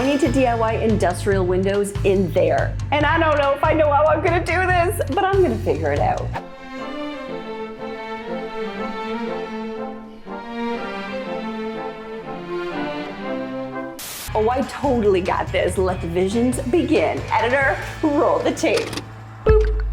I need to DIY industrial windows in there. And I don't know if I know how I'm gonna do this, but I'm gonna figure it out. Oh, I totally got this. Let the visions begin. Editor, roll the tape. Boop.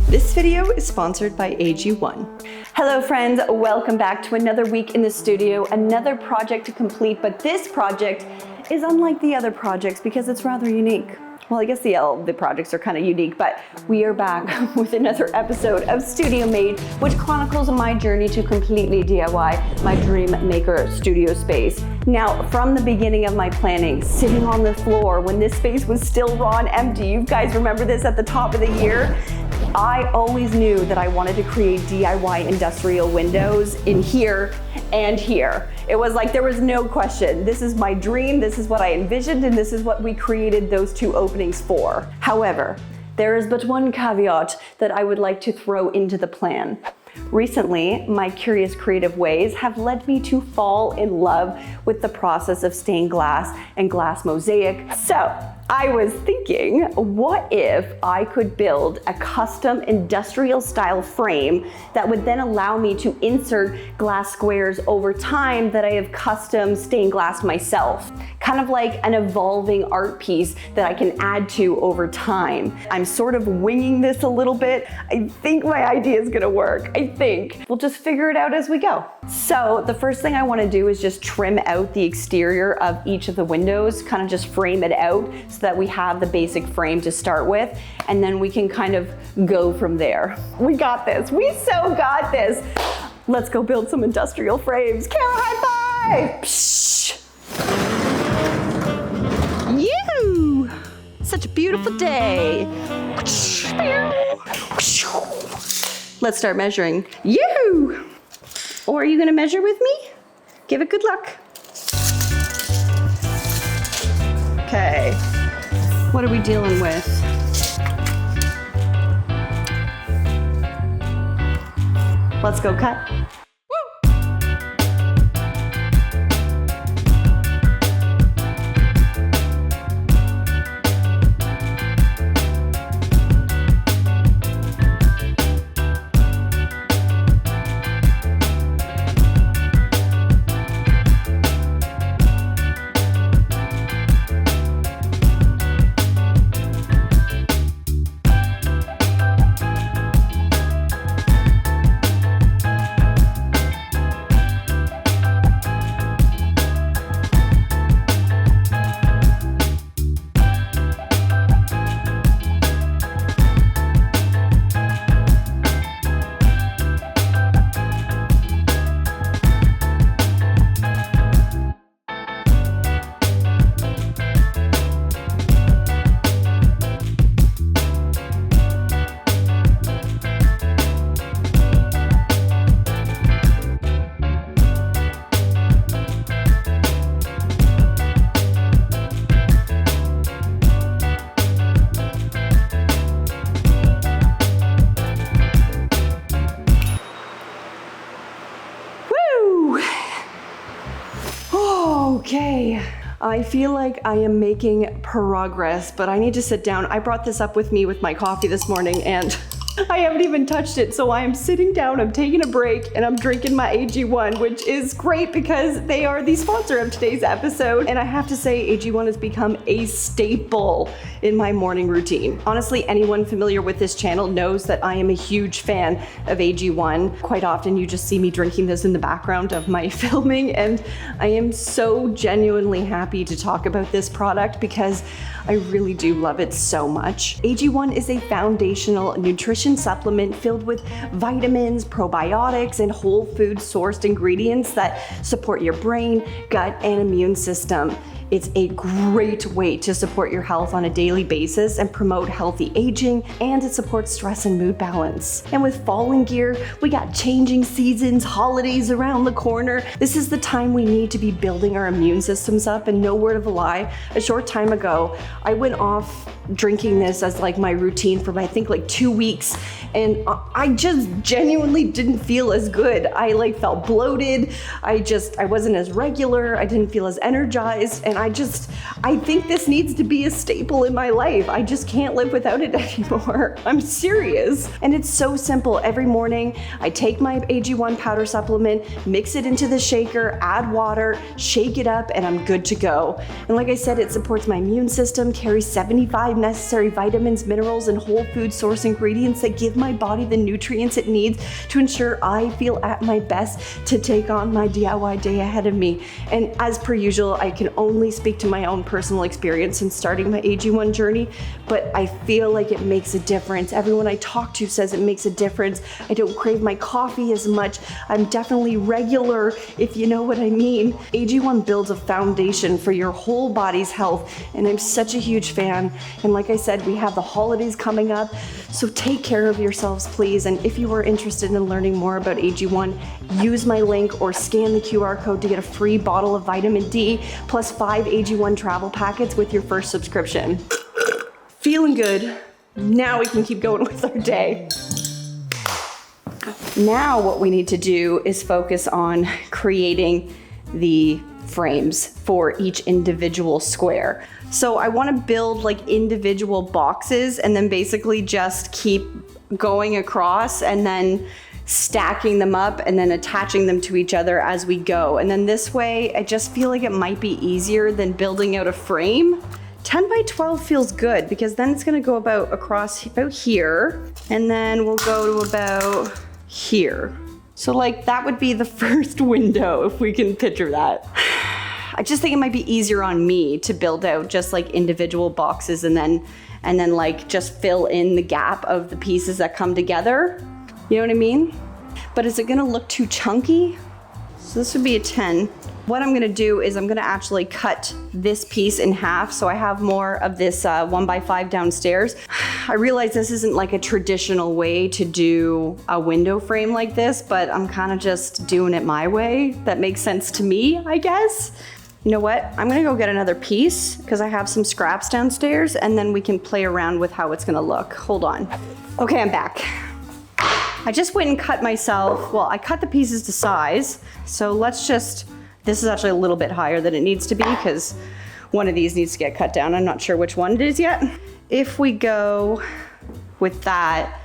This video is sponsored by AG1. Hello friends, welcome back to another week in the studio, another project to complete, but this project is unlike the other projects because it's rather unique. Well, I guess the projects are kind of unique, but we are back with another episode of Studio Made, which chronicles my journey to completely DIY my dream maker studio space. Now, from the beginning of my planning, sitting on the floor when this space was still raw and empty, you guys remember this at the top of the year? I always knew that I wanted to create DIY industrial windows in here and here. It was like there was no question. This is my dream, this is what I envisioned, and this is what we created those two openings for. However, there is but one caveat that I would like to throw into the plan. Recently, my curious creative ways have led me to fall in love with the process of stained glass and glass mosaic. So I was thinking, what if I could build a custom industrial style frame that would then allow me to insert glass squares over time that I have custom stained glass myself? Kind of like an evolving art piece that I can add to over time. I'm sort of winging this a little bit. I think my idea is gonna work. I think. We'll just figure it out as we go. So the first thing I wanna do is just trim out the exterior of each of the windows, kind of just frame it out so that we have the basic frame to start with, and then we can kind of go from there. We got this. We so got this. Let's go build some industrial frames. Kara, high five! Psh. Yoo! Such a beautiful day. Let's start measuring. Yoo! Or are you gonna measure with me? Give it good luck. Okay. What are we dealing with? Let's go cut. Okay, I feel like I am making progress, but I need to sit down. I brought this up with me with my coffee this morning and I haven't even touched it, so I am sitting down, I'm taking a break, and I'm drinking my AG1, which is great because they are the sponsor of today's episode, and I have to say AG1 has become a staple in my morning routine. Honestly, anyone familiar with this channel knows that I am a huge fan of AG1. Quite often you just see me drinking this in the background of my filming, and I am so genuinely happy to talk about this product because I really do love it so much. AG1 is a foundational nutrition supplement filled with vitamins, probiotics, and whole food sourced ingredients that support your brain, gut, and immune system. It's a great way to support your health on a daily basis and promote healthy aging, and it supports stress and mood balance. And with fall and gear, we got changing seasons, holidays around the corner. This is the time we need to be building our immune systems up, and no word of a lie, a short time ago, I went off drinking this as like my routine for I think like 2 weeks, and I just genuinely didn't feel as good. I like felt bloated. I wasn't as regular. I didn't feel as energized, and I think this needs to be a staple in my life. I just can't live without it anymore. I'm serious. And it's so simple. Every morning I take my AG1 powder supplement, mix it into the shaker, add water, shake it up, and I'm good to go. And like I said, it supports my immune system, carries 75 necessary vitamins, minerals, and whole food source ingredients that give my body the nutrients it needs to ensure I feel at my best to take on my DIY day ahead of me. And as per usual, I can only speak to my own personal experience in starting my AG1 journey, but I feel like it makes a difference. Everyone I talk to says it makes a difference. I don't crave my coffee as much. I'm definitely regular, if you know what I mean. AG1 builds a foundation for your whole body's health, and I'm such a huge fan. And like I said, we have the holidays coming up, so take care of yourselves, please. And if you are interested in learning more about AG1, use my link or scan the QR code to get a free bottle of vitamin D plus 5 AG1 travel packets with your first subscription. Feeling good. Now we can keep going with our day. Now what we need to do is focus on creating the frames for each individual square. So I want to build like individual boxes and then basically just keep going across and then stacking them up and then attaching them to each other as we go. And then this way, I just feel like it might be easier than building out a frame. 10 by 12 feels good because then it's gonna go across about here, and then we'll go to about here. So like that would be the first window if we can picture that. I just think it might be easier on me to build out just like individual boxes and then like just fill in the gap of the pieces that come together. You know what I mean? But is it gonna look too chunky? So this would be a 10. What I'm gonna do is I'm gonna actually cut this piece in half so I have more of this 1x5 downstairs. I realize this isn't like a traditional way to do a window frame like this, but I'm kind of just doing it my way. That makes sense to me, I guess. You know what? I'm gonna go get another piece because I have some scraps downstairs, and then we can play around with how it's gonna look. Hold on. Okay, I'm back. I just went and cut myself, well, I cut the pieces to size. So let's just, this is actually a little bit higher than it needs to be because one of these needs to get cut down. I'm not sure which one it is yet. If we go with that,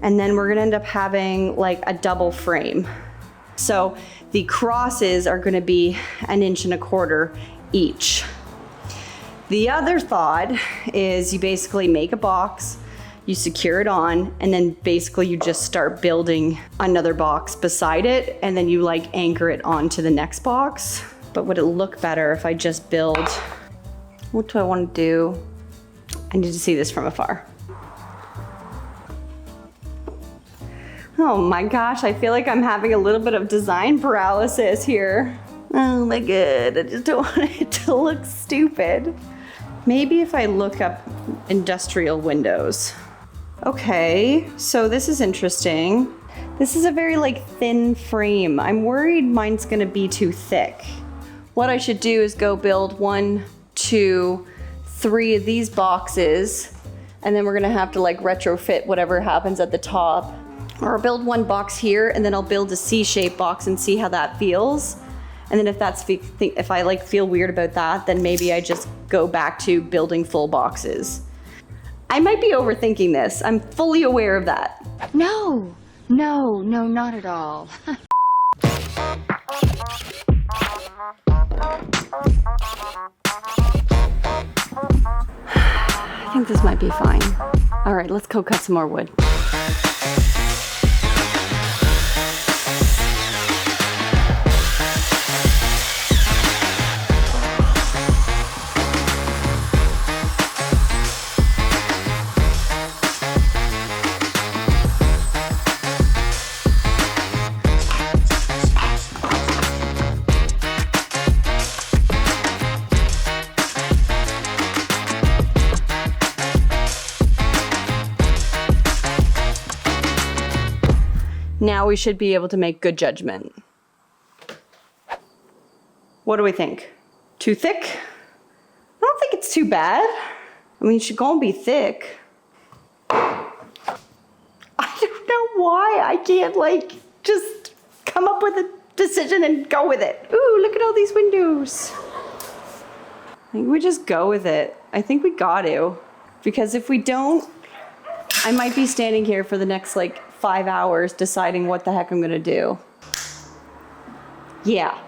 and then we're gonna end up having like a double frame. So the crosses are gonna be 1.25 inches each. The other thought is you basically make a box, you secure it on, and then basically you just start building another box beside it, and then you like anchor it onto the next box. But would it look better if I just build, what do I want to do? I need to see this from afar. Oh my gosh, I feel like I'm having a little bit of design paralysis here. Oh my god, I just don't want it to look stupid. Maybe if I look up industrial windows. Okay, so this is interesting. This is a very like thin frame. I'm worried mine's gonna be too thick. What I should do is go build 1, 2, 3 of these boxes, and then we're gonna have to like retrofit whatever happens at the top. Or I'll build one box here, and then I'll build a C-shaped box and see how that feels. And then if I like feel weird about that, then maybe I just go back to building full boxes. I might be overthinking this. I'm fully aware of that. No, not at all. I think this might be fine. All right, let's go cut some more wood. Now we should be able to make good judgment. What do we think? Too thick? I don't think it's too bad. I mean, it should go and be thick. I don't know why I can't like just come up with a decision and go with it. Ooh, look at all these windows. I think we just go with it. I think we got to. Because if we don't, I might be standing here for the next like 5 hours deciding what the heck I'm gonna do. Yeah.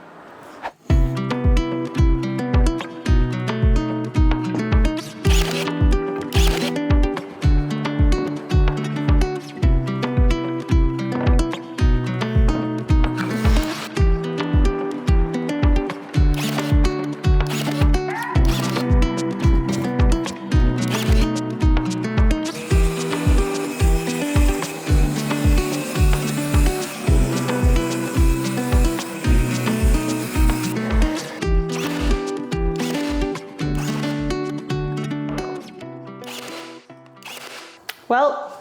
Well,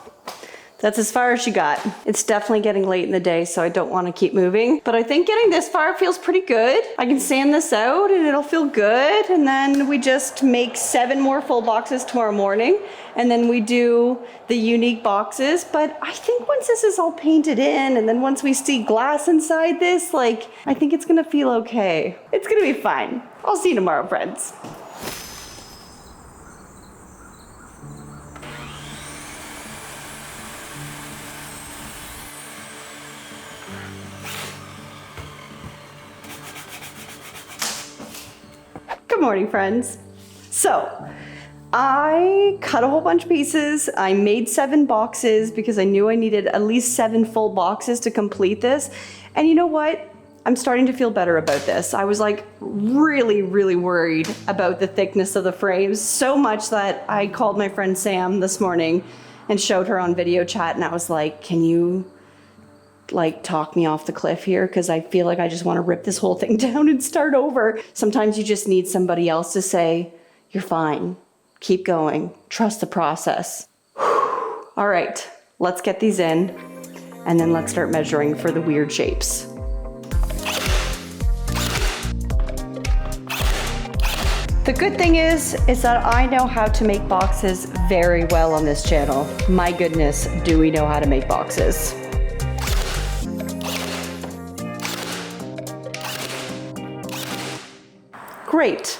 that's as far as she got. It's definitely getting late in the day, so I don't want to keep moving. But I think getting this far feels pretty good. I can sand this out and it'll feel good. And then we just make 7 more full boxes tomorrow morning. And then we do the unique boxes. But I think once this is all painted in and then once we see glass inside this, like, I think it's gonna feel okay. It's gonna be fine. I'll see you tomorrow, friends. Good morning, friends. So, I cut a whole bunch of pieces. I made 7 boxes because I knew I needed at least 7 full boxes to complete this. And you know what? I'm starting to feel better about this. I was like really worried about the thickness of the frames, so much that I called my friend Sam this morning and showed her on video chat, and I was like, can you like talk me off the cliff here, because I feel like I just want to rip this whole thing down and start over. Sometimes you just need somebody else to say, you're fine, keep going, trust the process. All right, let's get these in and then let's start measuring for the weird shapes. The good thing is that I know how to make boxes very well on this channel. My goodness, do we know how to make boxes. Great.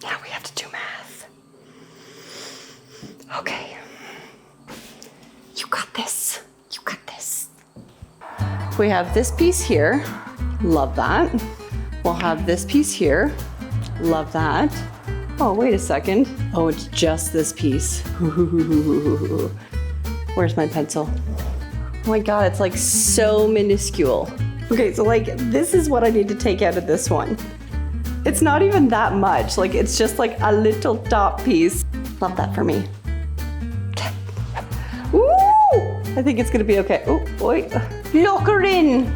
Now we have to do math. Okay. You got this. You got this. We have this piece here. Love that. We'll have this piece here. Love that. Oh, wait a second. Oh, it's just this piece. Where's my pencil? Oh my God, it's like so minuscule. Okay, so like this is what I need to take out of this one. It's not even that much. Like, it's just like a little top piece. Love that for me. Okay. Ooh! I think it's gonna be okay. Oh, boy. Lock her in.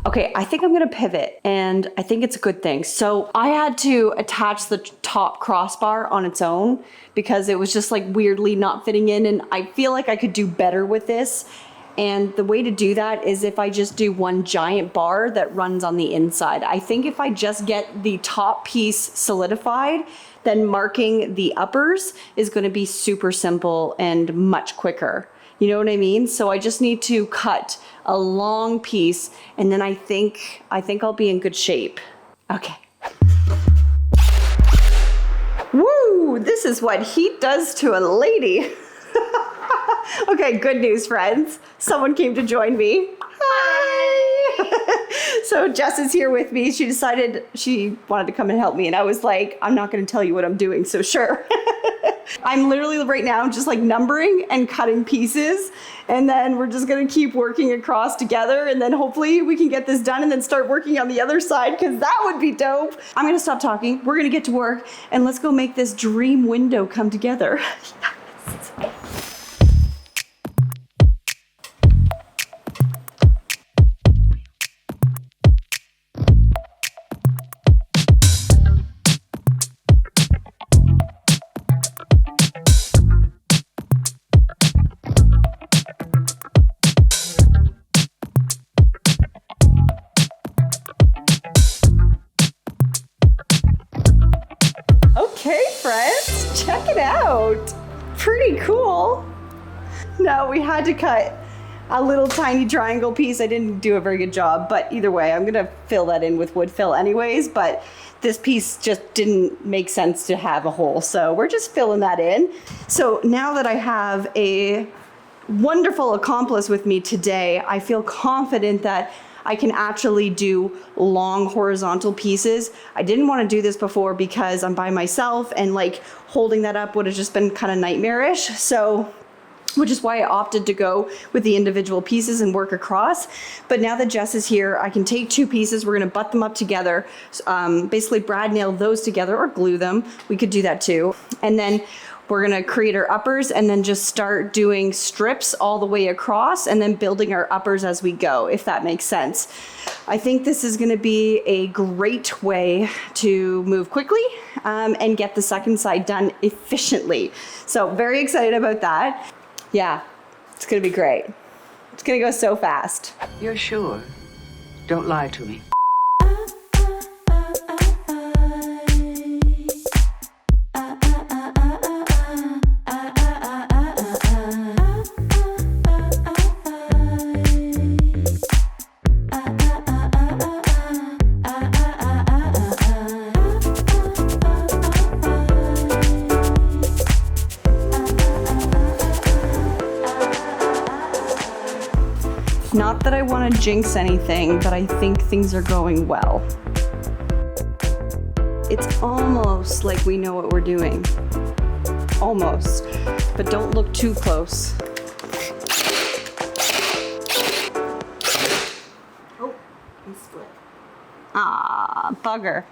Okay, I think I'm gonna pivot, and I think it's a good thing. So I had to attach the top crossbar on its own because it was just like weirdly not fitting in, and I feel like I could do better with this. And the way to do that is if I just do one giant bar that runs on the inside. I think if I just get the top piece solidified, then marking the uppers is gonna be super simple and much quicker. You know what I mean? So I just need to cut a long piece, and then I think I'll be in good shape. Okay. Woo! This is what heat does to a lady. Okay, good news, friends. Someone came to join me. Hi! So Jess is here with me. She decided she wanted to come and help me, and I was like, I'm not gonna tell you what I'm doing, so sure. I'm literally right now just like numbering and cutting pieces, and then we're just gonna keep working across together, and then hopefully we can get this done and then start working on the other side, because that would be dope. I'm gonna stop talking, we're gonna get to work, and let's go make this dream window come together. Yes. out. Pretty cool. No, we had to cut a little tiny triangle piece. I didn't do a very good job, but either way, I'm gonna fill that in with wood fill anyways, but this piece just didn't make sense to have a hole. So we're just filling that in. So now that I have a wonderful accomplice with me today, I feel confident that I can actually do long horizontal pieces. I didn't want to do this before because I'm by myself and like holding that up would have just been kind of nightmarish. So, which is why I opted to go with the individual pieces and work across. But now that Jess is here, I can take two pieces, we're gonna butt them up together, basically brad nail those together or glue them. We could do that too. And then we're gonna create our uppers and then just start doing strips all the way across and then building our uppers as we go, if that makes sense. I think this is gonna be a great way to move quickly and get the second side done efficiently. So very excited about that. Yeah, it's gonna be great. It's gonna go so fast. You're sure? Don't lie to me. Not that I want to jinx anything, but I think things are going well. It's almost like we know what we're doing. Almost. But don't look too close. Oh, he split. Ah, bugger.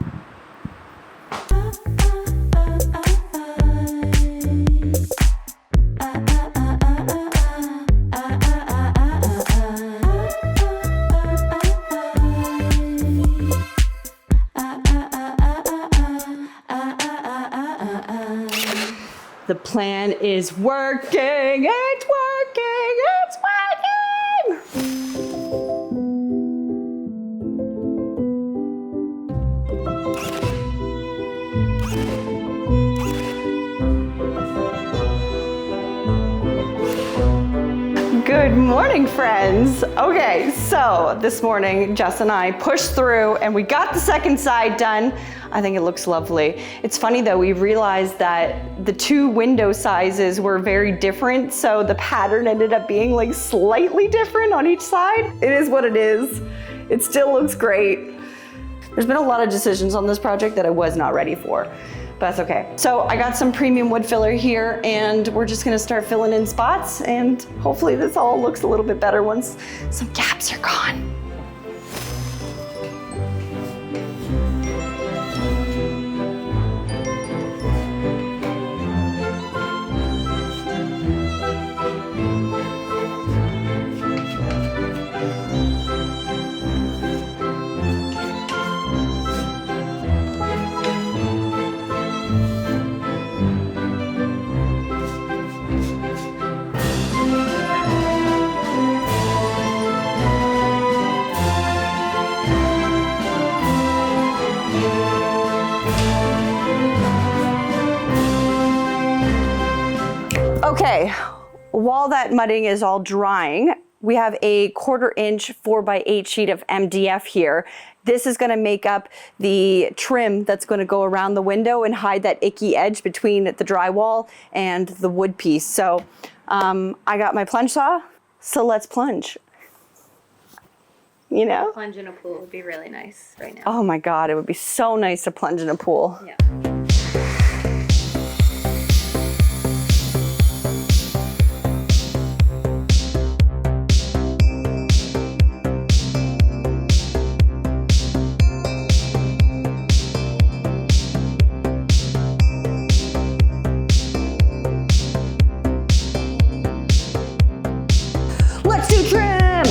The plan is working, it's working, it's working! Good morning, friends. Okay, so this morning, Jess and I pushed through and we got the second side done. I think it looks lovely. It's funny though, we realized that the two window sizes were very different, so the pattern ended up being like slightly different on each side. It is what it is. It still looks great. There's been a lot of decisions on this project that I was not ready for, but that's okay. So I got some premium wood filler here and we're just gonna start filling in spots and hopefully this all looks a little bit better once some gaps are gone. Okay, while that mudding is all drying, we have a 1/4 inch 4x8 sheet of MDF here. This is gonna make up the trim that's gonna go around the window and hide that icky edge between the drywall and the wood piece. So I got my plunge saw, so let's plunge. You know? Plunge in a pool would be really nice right now. Oh my God, it would be so nice to plunge in a pool. Yeah. Let's do trim!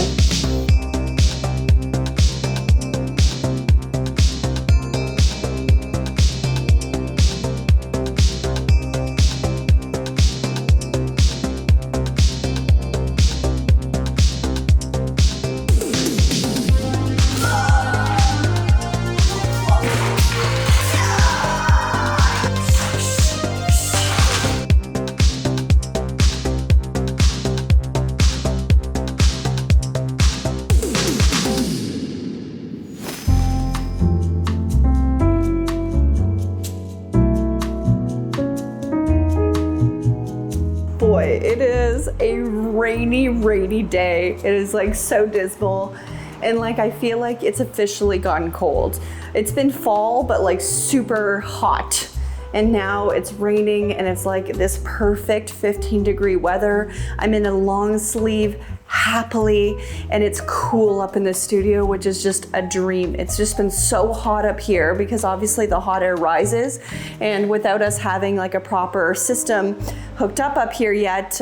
rainy day. It is like so dismal. And like, I feel like it's officially gotten cold. It's been fall, but like super hot. And now it's raining and it's like this perfect 15-degree weather. I'm in a long sleeve happily, and it's cool up in the studio, which is just a dream. It's just been so hot up here because obviously the hot air rises, and without us having like a proper system hooked up here yet,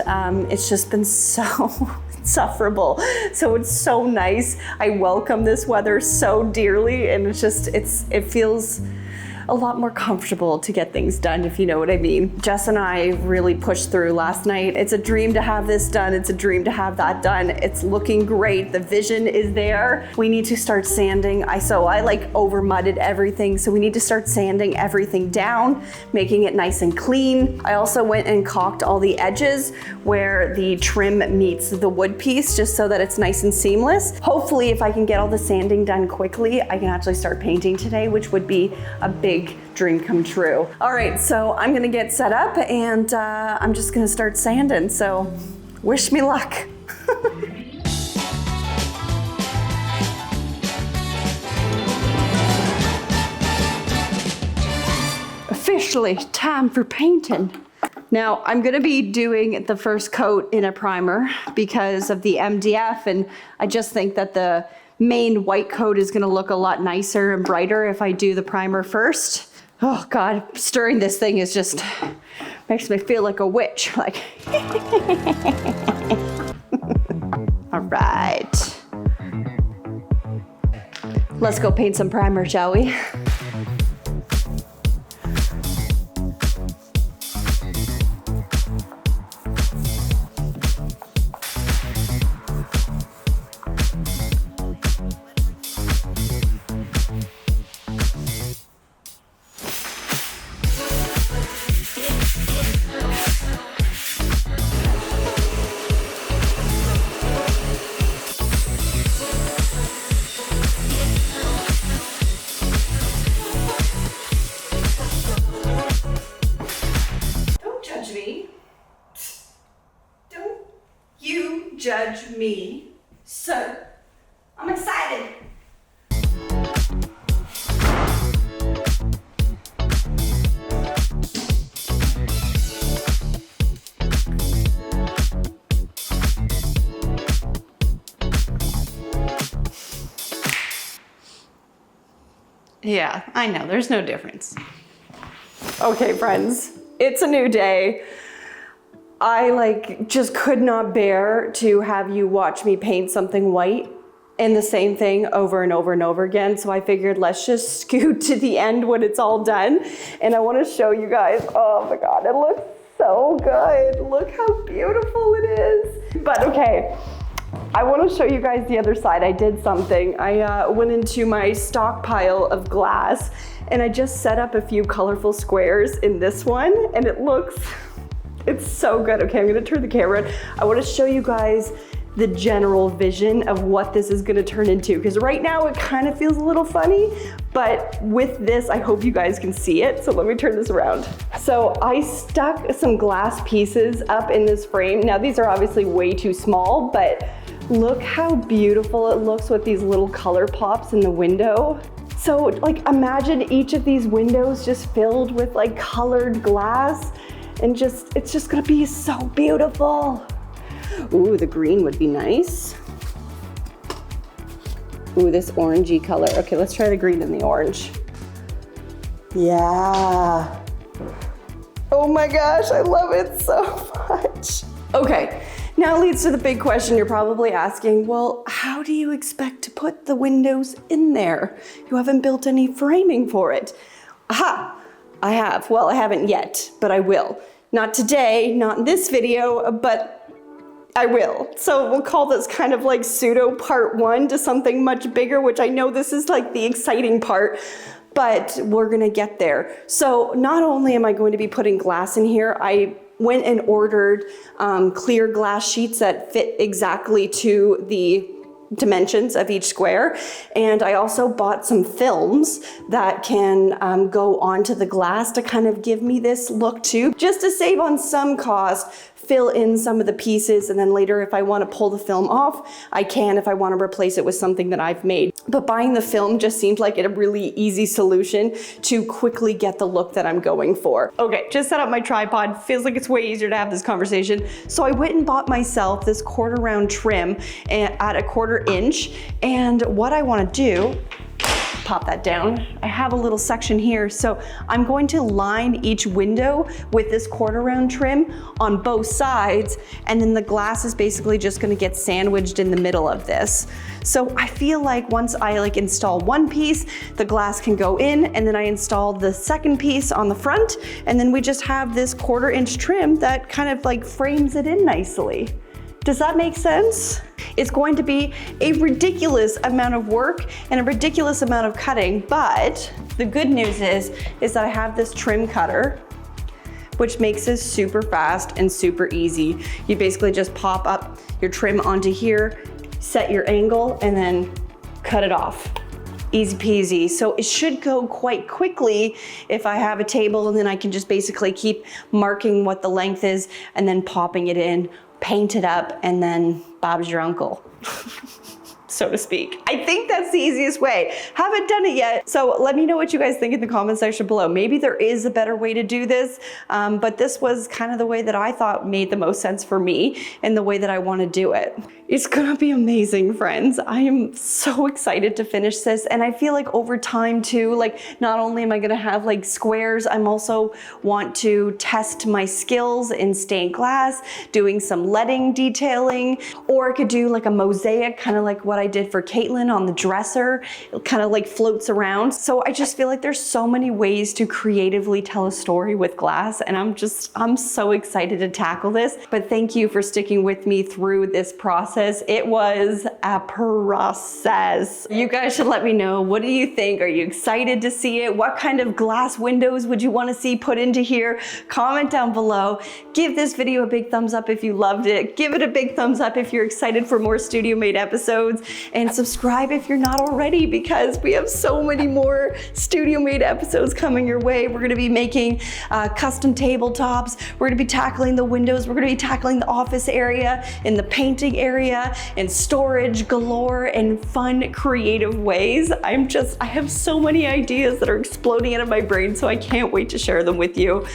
it's just been so insufferable. So it's so nice. I welcome this weather so dearly, and it's just, it feels a lot more comfortable to get things done, if you know what I mean. Jess and I really pushed through last night. It's a dream to have this done. It's a dream to have that done. It's looking great. The vision is there. We need to start sanding. I like over mudded everything. So we need to start sanding everything down, making it nice and clean. I also went and caulked all the edges where the trim meets the wood piece, just so that it's nice and seamless. Hopefully, if I can get all the sanding done quickly, I can actually start painting today, which would be a big dream come true. All right, so I'm gonna get set up, and I'm just gonna start sanding, so wish me luck. Officially time for painting. Now, I'm gonna be doing the first coat in a primer because of the MDF, and I just think that the main white coat is gonna look a lot nicer and brighter if I do the primer first. Oh God, stirring this thing is just, makes me feel like a witch, like. All right. Let's go paint some primer, shall we? Judge me, sir. I'm excited. Yeah, I know, there's no difference. Okay, friends, it's a new day. I just could not bear to have you watch me paint something white and the same thing over and over and over again. So I figured let's just scoot to the end when it's all done. And I want to show you guys, oh my God, it looks so good. Look how beautiful it is. But okay, I want to show you guys the other side. I did something. I went into my stockpile of glass and I just set up a few colorful squares in this one, and it's so good. Okay, I'm gonna turn the camera on. I wanna show you guys the general vision of what this is gonna turn into, because right now it kind of feels a little funny, but with this, I hope you guys can see it. So let me turn this around. So I stuck some glass pieces up in this frame. Now these are obviously way too small, but look how beautiful it looks with these little color pops in the window. So imagine each of these windows just filled with colored glass. And it's just gonna be so beautiful. Ooh, the green would be nice. Ooh, this orangey color. Okay, let's try the green and the orange. Yeah. Oh my gosh, I love it so much. Okay, now it leads to the big question you're probably asking. Well, how do you expect to put the windows in there? You haven't built any framing for it. Aha! I have. Well, I haven't yet, but I will. Not today, not in this video, but I will. So we'll call this kind of pseudo part one to something much bigger, which I know this is the exciting part, but we're gonna get there. So not only am I going to be putting glass in here, I went and ordered clear glass sheets that fit exactly to the dimensions of each square. And I also bought some films that can go onto the glass to kind of give me this look too. Just to save on some cost, fill in some of the pieces, and then later if I want to pull the film off, I can if I want to replace it with something that I've made. But buying the film just seemed like a really easy solution to quickly get the look that I'm going for. Okay, just set up my tripod. Feels like it's way easier to have this conversation. So I went and bought myself this 1/4 round trim at 1/4 inch. And what I want to do, pop that down. I have a little section here, so I'm going to line each window with this 1/4 round trim on both sides, and then the glass is basically just gonna get sandwiched in the middle of this. So I feel like once I install one piece, the glass can go in, and then I install the second piece on the front, and then we just have this 1/4 inch trim that kind of frames it in nicely. Does that make sense? It's going to be a ridiculous amount of work and a ridiculous amount of cutting, but the good news is that I have this trim cutter, which makes this super fast and super easy. You basically just pop up your trim onto here, set your angle, and then cut it off. Easy peasy. So it should go quite quickly if I have a table, and then I can just basically keep marking what the length is and then popping it in, paint it up, and then Bob's your uncle, so to speak. I think that's the easiest way. Haven't done it yet, so let me know what you guys think in the comment section below. Maybe there is a better way to do this, but this was kind of the way that I thought made the most sense for me and the way that I want to do it. It's gonna be amazing, friends. I am so excited to finish this, and I feel like over time too, not only am I gonna have squares, I'm also want to test my skills in stained glass, doing some leading detailing, or I could do a mosaic, kind of like what I did for Caitlin on the dresser. It kind of floats around. So I just feel like there's so many ways to creatively tell a story with glass, and I'm so excited to tackle this. But thank you for sticking with me through this process. It was a process. You guys should let me know, what do you think? Are you excited to see it? What kind of glass windows would you want to see put into here? Comment down below. Give this video a big thumbs up if you loved it. Give it a big thumbs up if you're excited for more Studio Made episodes, and subscribe if you're not already, because we have so many more Studio Made episodes coming your way. We're going to be making custom tabletops. We're going to be tackling the windows. We're going to be tackling the office area and the painting area and storage galore and fun, creative ways. I have so many ideas that are exploding out of my brain, so I can't wait to share them with you.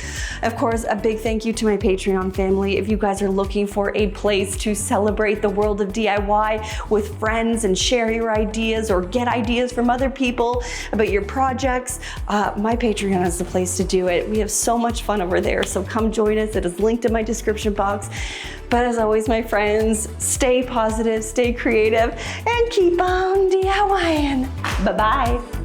Of course, a big thank you to my Patreon family. If you guys are looking for a place to celebrate the world of DIY with friends and share your ideas or get ideas from other people about your projects, my Patreon is the place to do it. We have so much fun over there, so come join us. It is linked in my description box. But as always, my friends, stay positive, stay creative, and keep on DIYing. Bye-bye.